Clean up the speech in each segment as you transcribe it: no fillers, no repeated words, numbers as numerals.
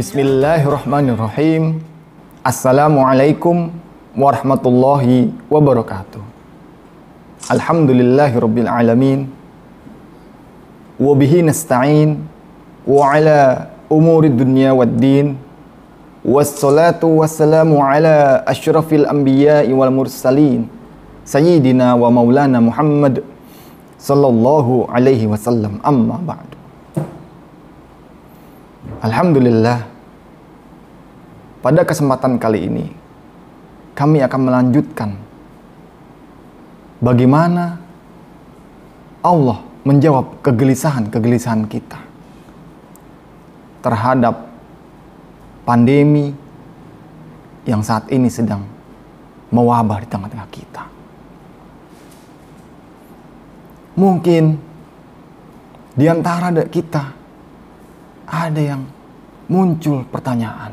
Bismillahirrahmanirrahim. Assalamualaikum warahmatullahi wabarakatuh. Alhamdulillahirabbil alamin. Wa bihi nasta'in wa ala umuri dunya waddin. Wassalatu wassalamu ala asyrafil anbiya'i wal mursalin. Sayyidina wa maulana Muhammad sallallahu alaihi wasallam. Amma ba'du. Alhamdulillah, pada kesempatan kali ini kami akan melanjutkan bagaimana Allah menjawab kegelisahan kita terhadap pandemi yang saat ini sedang mewabah di tengah-tengah kita. Mungkin di antara kita ada yang muncul pertanyaan.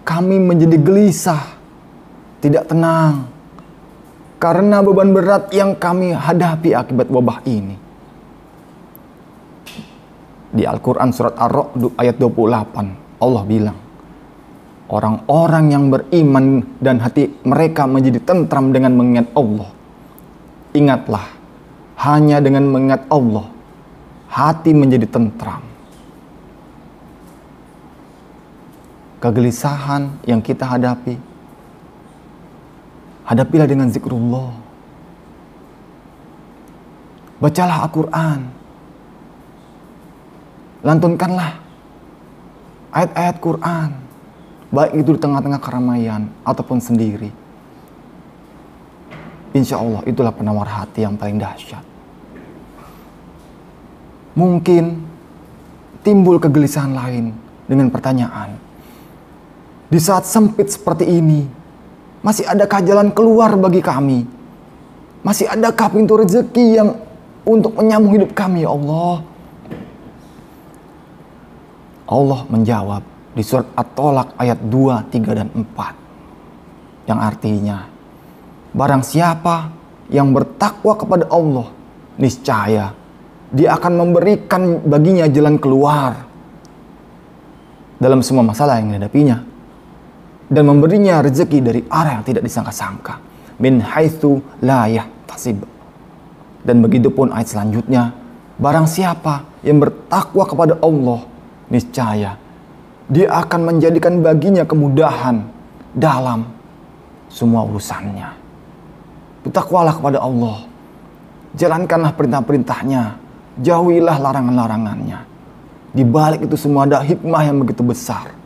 Kami menjadi gelisah, tidak tenang, karena beban berat yang kami hadapi akibat wabah ini. Di Al-Quran surat Ar-Ra'd ayat 28, Allah bilang, orang-orang yang beriman dan hati mereka menjadi tentram dengan mengingat Allah. Ingatlah, hanya dengan mengingat Allah, hati menjadi tentram. Kegelisahan yang kita hadapi, hadapilah dengan zikrullah. Bacalah Al-Quran. Lantunkanlah ayat-ayat Quran, baik itu di tengah-tengah keramaian ataupun sendiri. Insya Allah itulah penawar hati yang paling dahsyat. Mungkin timbul kegelisahan lain dengan pertanyaan, di saat sempit seperti ini, masih adakah jalan keluar bagi kami? Masih adakah pintu rezeki yang untuk menyambung hidup kami, ya Allah? Allah menjawab di surat At-Tolak ayat 2, 3, dan 4. Yang artinya, barang siapa yang bertakwa kepada Allah, niscaya Dia akan memberikan baginya jalan keluar dalam semua masalah yang dihadapinya, dan memberinya rezeki dari arah yang tidak disangka-sangka, min haitsu la yahtasib. Dan begitupun ayat selanjutnya, barang siapa yang bertakwa kepada Allah, niscaya Dia akan menjadikan baginya kemudahan dalam semua urusannya. Bertakwalah kepada Allah, jalankanlah perintah-perintahnya, jauhilah larangan-larangannya. Di balik itu semua ada hikmah yang begitu besar.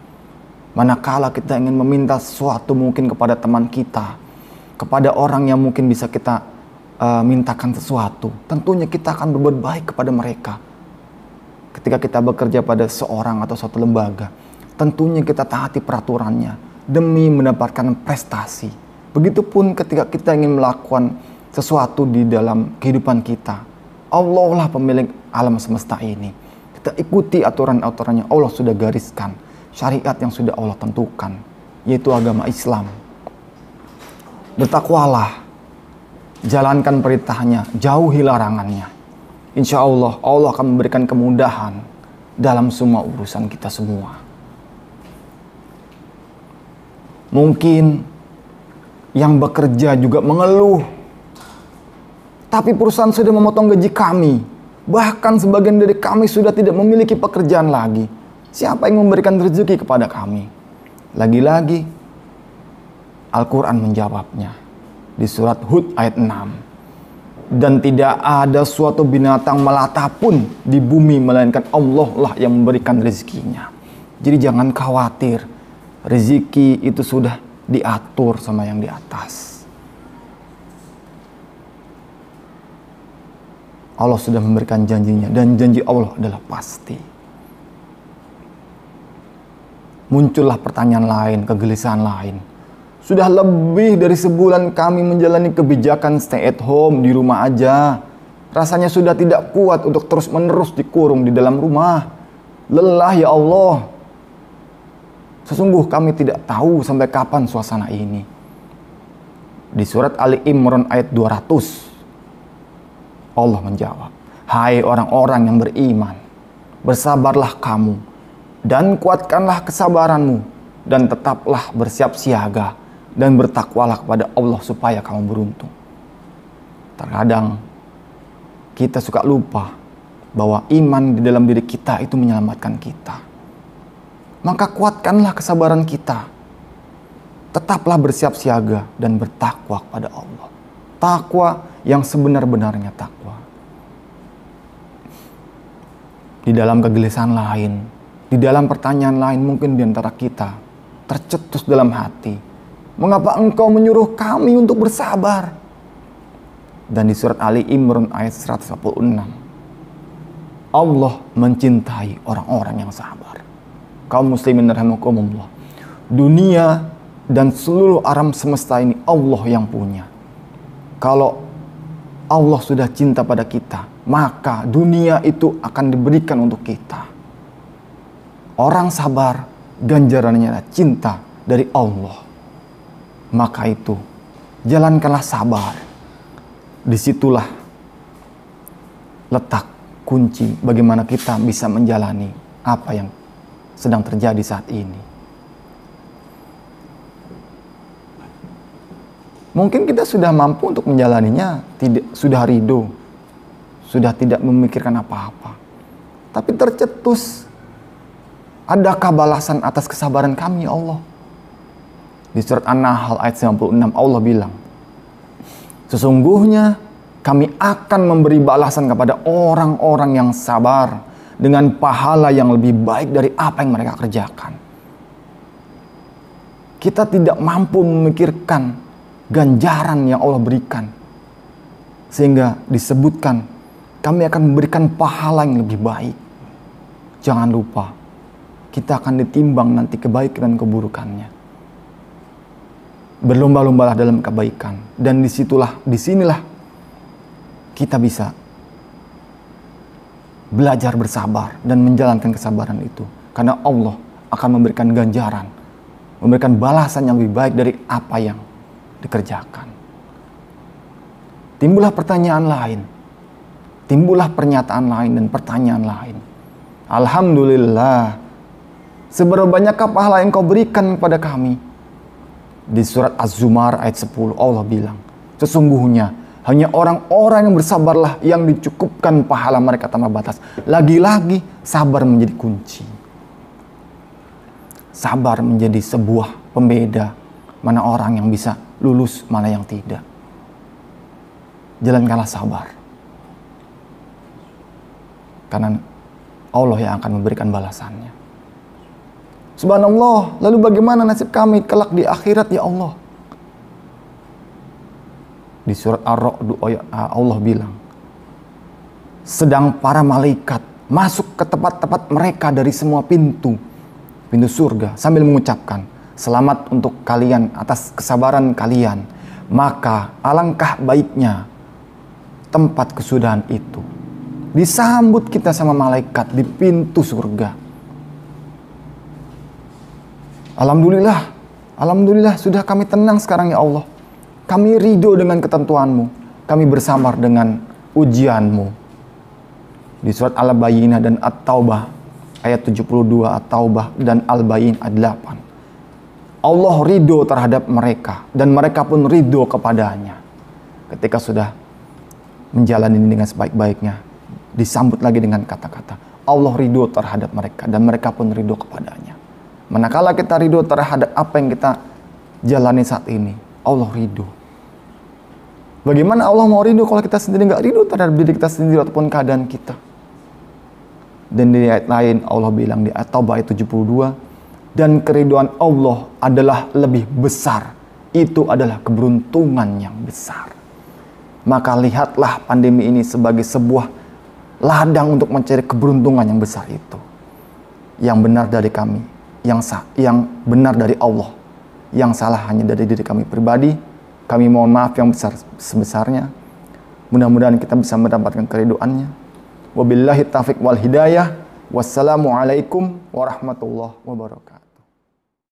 Manakala kita ingin meminta sesuatu mungkin kepada teman kita, kepada orang yang mungkin bisa kita mintakan sesuatu, tentunya kita akan berbuat baik kepada mereka. Ketika kita bekerja pada seorang atau suatu lembaga, tentunya kita taati peraturannya demi mendapatkan prestasi. Begitupun ketika kita ingin melakukan sesuatu di dalam kehidupan kita, Allah lah pemilik alam semesta ini. Kita ikuti aturan-aturannya Allah sudah gariskan, syariat yang sudah Allah tentukan, yaitu agama Islam. Bertakwalah, jalankan perintahnya, jauhi larangannya. Insya Allah, Allah akan memberikan kemudahan dalam semua urusan kita semua. Mungkin yang bekerja juga mengeluh, tapi perusahaan sudah memotong gaji kami. Bahkan sebagian dari kami sudah tidak memiliki pekerjaan lagi. Siapa yang memberikan rezeki kepada kami? Lagi-lagi Al-Quran menjawabnya di surat Hud ayat 6. Dan tidak ada suatu binatang melata pun di bumi melainkan Allah lah yang memberikan rezekinya. Jadi jangan khawatir, rezeki itu sudah diatur sama yang di atas. Allah sudah memberikan janjinya, dan janji Allah adalah pasti. Muncullah pertanyaan lain, kegelisahan lain. Sudah lebih dari sebulan kami menjalani kebijakan stay at home, di rumah aja. Rasanya sudah tidak kuat untuk terus-menerus dikurung di dalam rumah. Lelah ya Allah. Sesungguh kami tidak tahu sampai kapan suasana ini. Di surat Ali Imran ayat 200, Allah menjawab, hai orang-orang yang beriman, bersabarlah kamu Dan kuatkanlah kesabaranmu, dan tetaplah bersiap siaga, dan bertakwalah kepada Allah supaya kamu beruntung. Terkadang kita suka lupa bahwa iman di dalam diri kita itu menyelamatkan kita. Maka kuatkanlah kesabaran kita. Tetaplah bersiap siaga dan bertakwa kepada Allah. Takwa yang sebenar-benarnya takwa. Di dalam kegelisahan lain, di dalam pertanyaan lain mungkin di antara kita tercetus dalam hati, mengapa engkau menyuruh kami untuk bersabar? Dan di surat Ali Imran ayat 146, Allah mencintai orang-orang yang sabar. Kaum muslimin rahimakumullah, dunia dan seluruh alam semesta ini Allah yang punya. Kalau Allah sudah cinta pada kita, maka dunia itu akan diberikan untuk kita. Orang sabar, ganjarannya adalah cinta dari Allah. Maka itu, jalankanlah sabar. Disitulah letak kunci bagaimana kita bisa menjalani apa yang sedang terjadi saat ini. Mungkin kita sudah mampu untuk menjalaninya, sudah ridho, sudah tidak memikirkan apa-apa. Tapi tercetus, adakah balasan atas kesabaran kami ya Allah? Di surat An-Nahl ayat 96 Allah bilang, sesungguhnya kami akan memberi balasan kepada orang-orang yang sabar dengan pahala yang lebih baik dari apa yang mereka kerjakan. Kita tidak mampu memikirkan ganjaran yang Allah berikan, sehingga disebutkan kami akan memberikan pahala yang lebih baik. Jangan lupa, kita akan ditimbang nanti kebaikan dan keburukannya. Berlomba-lombalah dalam kebaikan, dan disinilah kita bisa belajar bersabar dan menjalankan kesabaran itu, karena Allah akan memberikan ganjaran, memberikan balasan yang lebih baik dari apa yang dikerjakan. Timbullah pertanyaan lain, timbullah pernyataan lain dan pertanyaan lain. Alhamdulillah, seberapa banyakkah pahala yang kau berikan kepada kami? Di surat Az-Zumar ayat 10 Allah bilang, sesungguhnya hanya orang-orang yang bersabarlah yang dicukupkan pahala mereka tanpa batas. Lagi-lagi sabar menjadi kunci. Sabar menjadi sebuah pembeda mana orang yang bisa lulus, mana yang tidak. Jalankanlah sabar, karena Allah yang akan memberikan balasannya. Subhanallah, lalu bagaimana nasib kami kelak di akhirat ya Allah? Di surat Ar-Ra'd Allah bilang, sedang para malaikat masuk ke tempat-tempat mereka dari semua pintu surga sambil mengucapkan, selamat untuk kalian atas kesabaran kalian. Maka alangkah baiknya tempat kesudahan itu. Disambut kita sama malaikat di pintu surga. Alhamdulillah, alhamdulillah sudah kami tenang sekarang ya Allah. Kami ridho dengan ketentuanmu. Kami bersabar dengan ujianmu. Di surat Al-Bayyinah dan At-Taubah ayat 72, At-Taubah dan Al-Bayyinah ayat 8. Allah ridho terhadap mereka dan mereka pun ridho kepadanya. Ketika sudah menjalani ini dengan sebaik-baiknya, disambut lagi dengan kata-kata Allah ridho terhadap mereka dan mereka pun ridho kepadanya. Manakala kita ridho terhadap apa yang kita jalani saat ini, Allah ridho. Bagaimana Allah mau ridho kalau kita sendiri nggak ridho terhadap diri kita sendiri ataupun keadaan kita? Dan di ayat lain Allah bilang di At-Taubah ayat 72, dan keridhoan Allah adalah lebih besar. Itu adalah keberuntungan yang besar. Maka lihatlah pandemi ini sebagai sebuah ladang untuk mencari keberuntungan yang besar itu. Yang benar dari kami, yang benar dari Allah, yang salah hanya dari diri kami pribadi. Kami mohon maaf yang besar sebesarnya. Mudah-mudahan kita bisa mendapatkan keridhoannya. Wabillahi taufiq wal hidayah. Wassalamualaikum warahmatullahi wabarakatuh.